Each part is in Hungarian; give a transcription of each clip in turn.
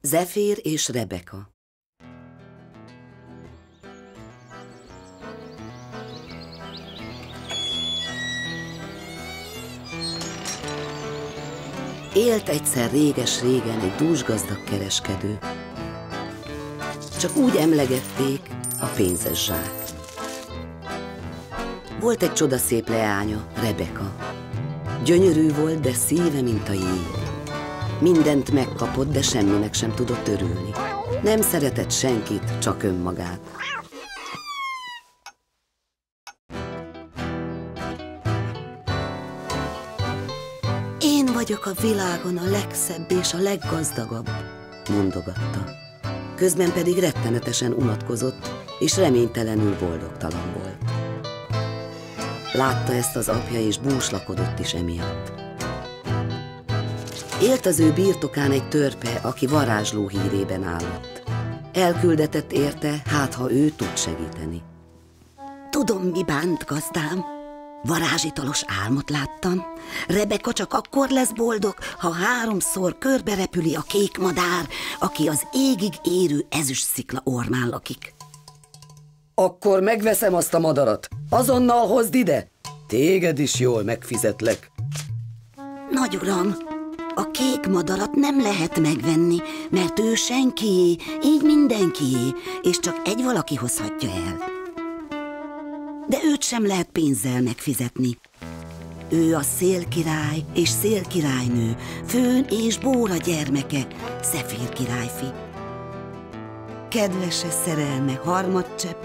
Zefír és Rebeka. Élt egyszer réges-régen egy dúsgazdag kereskedő. Csak úgy emlegették, a pénzes zsák. Volt egy csodaszép leánya, Rebeka. Gyönyörű volt, de szíve, mint a jég. Mindent megkapott, de semminek sem tudott örülni. Nem szeretett senkit, csak önmagát. Én vagyok a világon a legszebb és a leggazdagabb, mondogatta. Közben pedig rettenetesen unatkozott, és reménytelenül boldogtalan volt. Látta ezt az apja, és búslakodott is emiatt. Élt az ő birtokán egy törpe, aki varázsló hírében állott. Elküldetett érte, hát ha ő tud segíteni. Tudom, mi bánt, gazdám. Varázsitalos álmot láttam. Rebeka csak akkor lesz boldog, ha 3-szor körberepüli a kék madár, aki az égig érő ezüstszikla ormán lakik. Akkor megveszem azt a madarat. Azonnal hozd ide. Téged is jól megfizetlek. Nagy uram, a kék madarat nem lehet megvenni, mert ő senkié, így mindenkié, és csak egy valaki hozhatja el. De őt sem lehet pénzzel megfizetni. Ő a szélkirály és szélkirálynő, Főn és Bóra gyermeke, Zefír királyfi. Kedvese szerelme Harmadcsepp,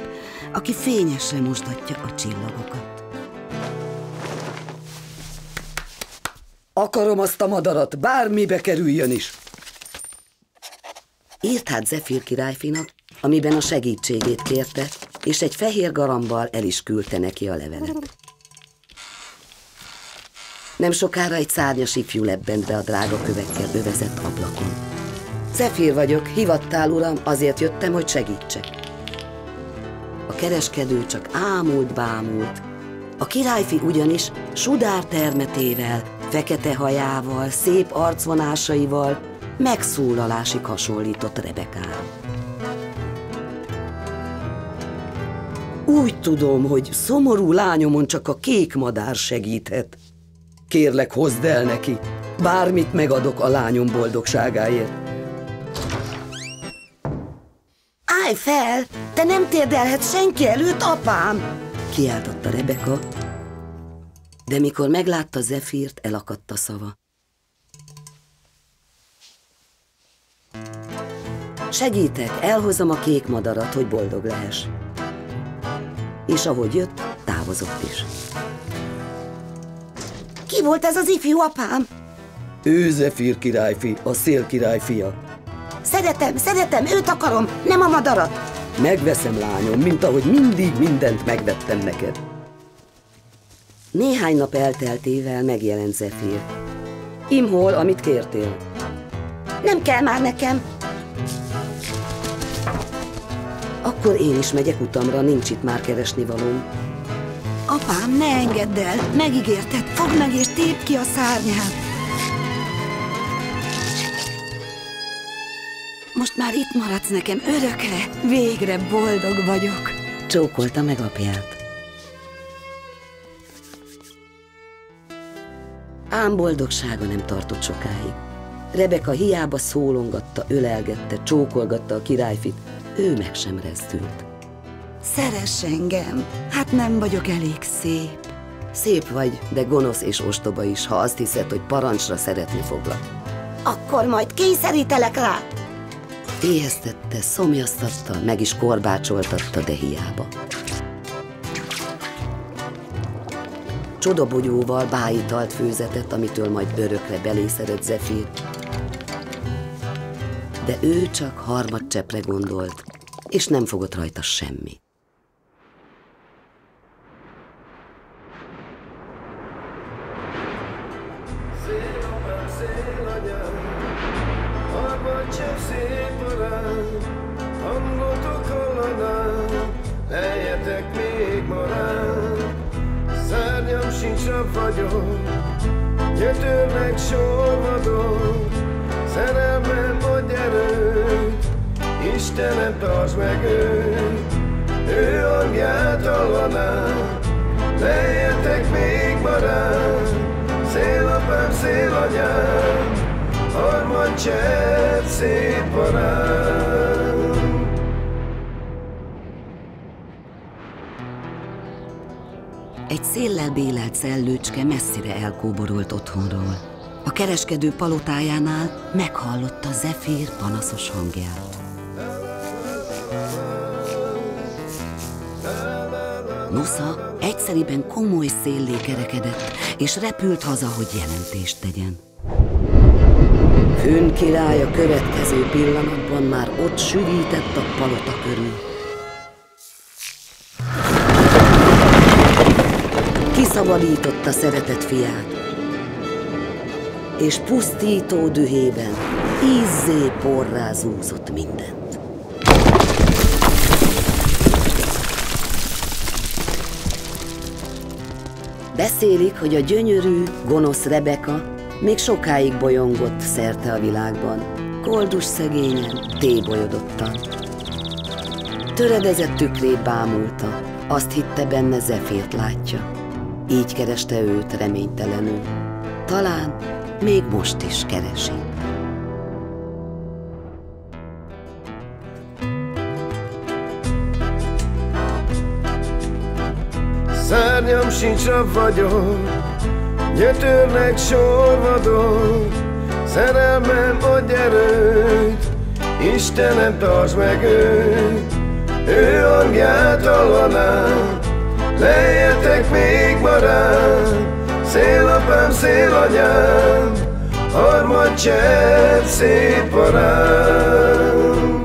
aki fényesre mosdatja a csillagokat. Akarom azt a madarat, bármibe kerüljön is. Írt hát Zefír királyfinak, amiben a segítségét kérte, és egy fehér garambal el is küldte neki a levelet. Nem sokára egy szárnyas ifjú lebbent be a drága kövekkel övezett ablakon. Zefír vagyok, hivattál, uram, azért jöttem, hogy segítsek. A kereskedő csak ámult-bámult. A királyfi ugyanis sudár termetével, fekete hajával, szép arcvonásaival megszólalásig hasonlított Rebekára. Úgy tudom, hogy szomorú lányomon csak a kék madár segíthet. Kérlek, hozd el neki. Bármit megadok a lányom boldogságáért. Állj fel! Te nem térdelhetsz senki előtt, apám! Kiáltotta Rebeka, de mikor meglátta Zefírt, elakadt a szava. Segítek, elhozom a kék madarat, hogy boldog lehess. És ahogy jött, távozott is. Ki volt ez az ifjú, apám? Ő Zefír királyfi, a szél király fia. Szeretem, őt akarom, nem a madarat. Megveszem, lányom, mint ahogy mindig mindent megvettem neked. Néhány nap elteltével megjelent Zefír. Imhol, amit kértél. Nem kell már nekem. Akkor én is megyek utamra, nincs itt már keresnivalóm. Apám, ne engedd el, megígérted, fogd meg és tépd ki a szárnyát. Most már itt maradsz nekem örökre, végre boldog vagyok. Csókolta meg apját. Ám boldogsága nem tartott sokáig. Rebeka hiába szólongatta, ölelgette, csókolgatta a királyfit, ő meg sem rezdült. Szeress engem, hát nem vagyok elég szép. Szép vagy, de gonosz és ostoba is, ha azt hiszed, hogy parancsra szeretni foglak. Akkor majd kényszerítelek rá. Éheztette, szomjaztatta, meg is korbácsoltatta, de hiába. Csodabogyóval bájitalt főzetett, amitől majd örökre belészedett Zefír. De ő csak Harmadcseppre gondolt, és nem fogott rajta semmi. Gyötörnek sorvadok, szerelmem vagy erő, Istenem, tartsd meg őt, ő hangját hallanám. Lejjetek még marán, szélapám, szélanyám, harmadcsepp szép parám. Egy széllel bélelt szellőcske messzire elkóborolt otthonról. A kereskedő palotájánál meghallotta Zefír panaszos hangját. Nosza egyszeriben komoly széllé kerekedett, és repült haza, hogy jelentést tegyen. Fünn király a következő pillanatban már ott sűvített a palota körül. Kiszabadította szeretett fiát, és pusztító dühében ízzé porrá zúzott mindent. Beszélik, hogy a gyönyörű, gonosz Rebeka még sokáig bolyongott szerte a világban, koldus szegényen, tébolyodottan. Töredezett tükrét bámulta, azt hitte benne Zefírt látja. Így kereste őt reménytelenül. Talán még most is keresi. Szárnyam sincs, rab vagyok, gyötörnek sorvadok, szerelmem adj erőt, Istenem, tartsd meg őt, ő hangját hallanám. Lejjetek még marán, szélapám, szélanyám, harmadcsepp szép parám.